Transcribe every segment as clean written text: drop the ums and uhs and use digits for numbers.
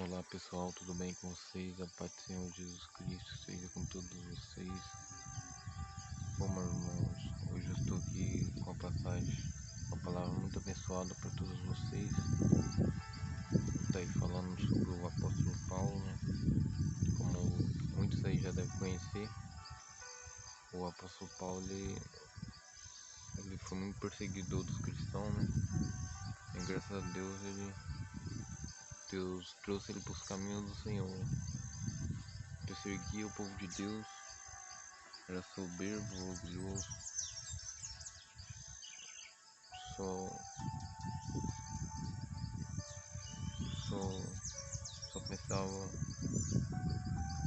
Olá pessoal, tudo bem com vocês? A paz do Senhor Jesus Cristo seja com todos vocês. Bom, meus irmãos, hoje eu estou aqui com a passagem, uma palavra muito abençoada para todos vocês. Está aí falando sobre o apóstolo Paulo, né? Como muitos aí já devem conhecer, o apóstolo Paulo ele foi muito perseguidor dos cristãos, né? E graças a Deus Deus trouxe ele para os caminhos do Senhor. Perseguia o povo de Deus, era soberbo, orgulhoso, só, só pensava,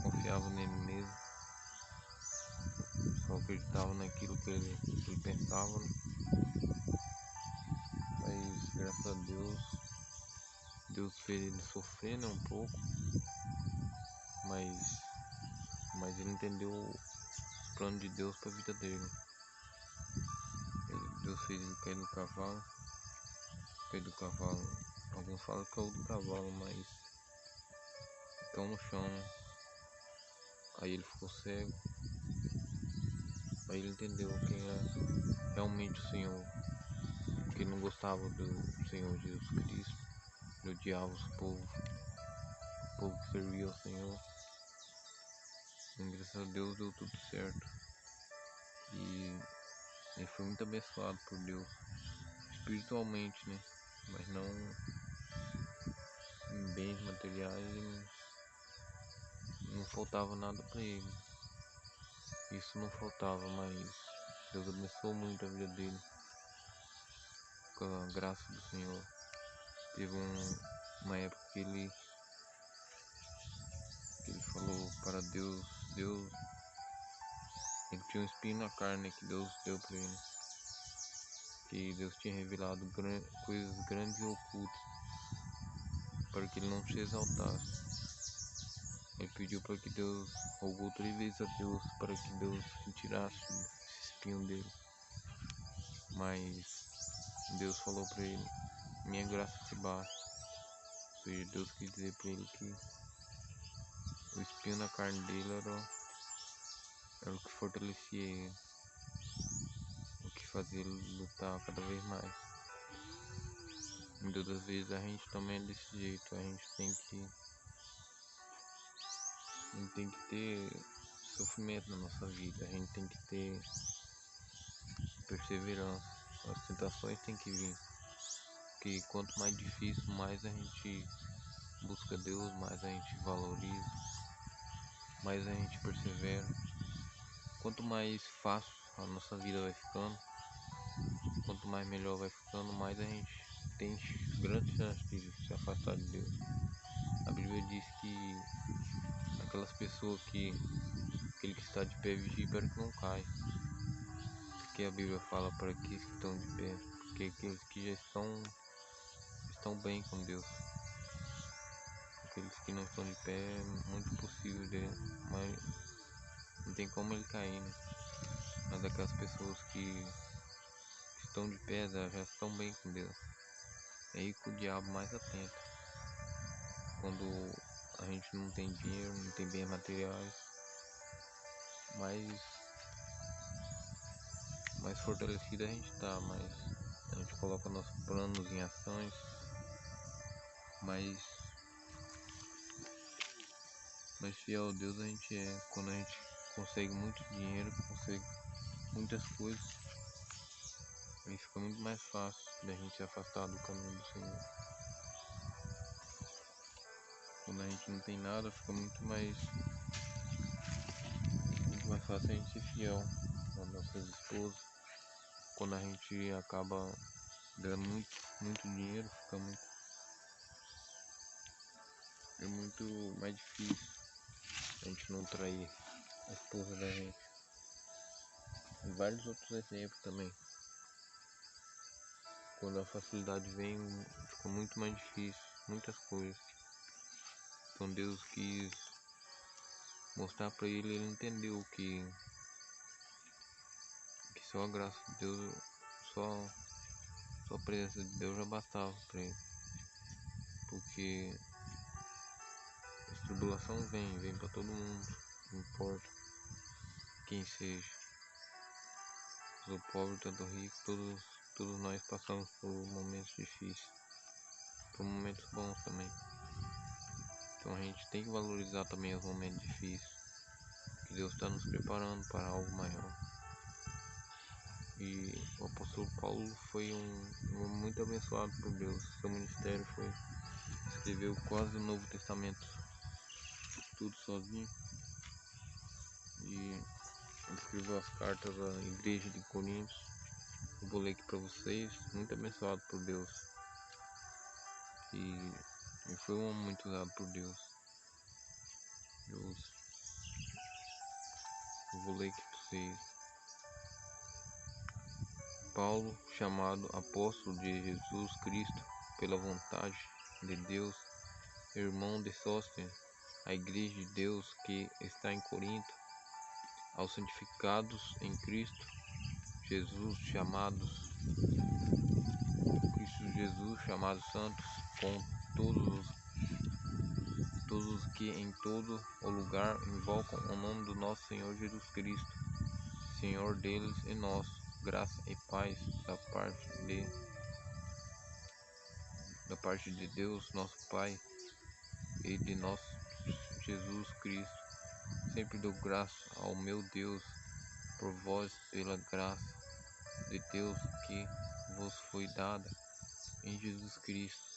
confiava nele mesmo, só acreditava naquilo que ele pensava, né? Mas graças a Deus fez ele sofrer, né, um pouco, mas ele entendeu os planos de Deus para a vida dele. Deus fez ele cair do cavalo, alguns falam que caiu do cavalo, mas caiu no chão, né? Aí ele ficou cego, aí ele entendeu quem é realmente o Senhor, que ele não gostava do Senhor Jesus Cristo, ele odiava o povo que servia ao Senhor. E graças a Deus deu tudo certo. E ele foi muito abençoado por Deus, espiritualmente, né? Mas não em bens materiais, não faltava nada para ele. Isso não faltava, mas Deus abençoou muito a vida dele com a graça do Senhor. Teve uma época que ele falou para Deus, ele tinha um espinho na carne que Deus deu para ele, que Deus tinha revelado coisas grandes e ocultas para que ele não se exaltasse. Ele pediu para que Deus, rogou 3 vezes a Deus para que Deus retirasse esse espinho dele, mas Deus falou para ele: minha graça te basta. Ou seja, Deus quis dizer para ele que o espinho na carne dele era o que fortalecia ele, o que fazia ele lutar cada vez mais. Muitas das vezes a gente também é desse jeito, a gente tem que ter sofrimento na nossa vida, a gente tem que ter perseverança, as tentações tem que vir, porque quanto mais difícil, mais a gente busca Deus, mais a gente valoriza, mais a gente persevera. Quanto mais fácil a nossa vida vai ficando, quanto mais melhor vai ficando, mais a gente tem grandes chances de se afastar de Deus. A Bíblia diz que aquelas pessoas aquele que está de pé vigia para que não caia. Porque a Bíblia fala para aqueles que estão de pé, porque aqueles que já estão bem com Deus. Aqueles que não estão de pé é muito possível dele, mas não tem como ele cair, né? Mas aquelas pessoas que estão de pé já estão bem com Deus. É aí que o diabo mais atenta. Quando a gente não tem dinheiro, não tem bens materiais, mais fortalecido a gente tá, mas a gente coloca nossos planos em ações, mais fiel a Deus a gente é. Quando a gente consegue muito dinheiro, consegue muitas coisas, aí fica muito mais fácil da gente se afastar do caminho do Senhor. Quando a gente não tem nada, fica muito mais fácil a gente ser fiel às nossas esposas. Quando a gente acaba ganhando muito dinheiro, é muito mais difícil a gente não trair a esposa da gente. E vários outros exemplos também. Quando a facilidade vem, fica muito mais difícil, muitas coisas. Então Deus quis mostrar para ele entendeu que só a graça de Deus, só a presença de Deus já bastava para ele. Porque tribulação vem para todo mundo, não importa quem seja, tanto pobre, tanto rico, todos nós passamos por momentos difíceis, por momentos bons também. Então a gente tem que valorizar também os momentos difíceis, que Deus está nos preparando para algo maior. E o apóstolo Paulo foi um homem muito abençoado por Deus. Seu ministério escreveu quase o Novo Testamento, tudo sozinho. E ele escreveu as cartas à igreja de Coríntios. Eu vou ler aqui para vocês, muito abençoado por Deus. E foi um homem muito usado por Deus. Eu vou ler aqui para vocês. Paulo, chamado apóstolo de Jesus Cristo pela vontade de Deus, irmão de Sóstenes, a igreja de Deus que está em Corinto, aos santificados em Cristo Jesus, chamados santos, com todos os que em todo o lugar invocam o nome do nosso Senhor Jesus Cristo, Senhor deles e nosso, graça e paz da parte de Deus, nosso Pai, e de nosso Jesus Cristo. Sempre dou graça ao meu Deus por vós, pela graça de Deus que vos foi dada em Jesus Cristo.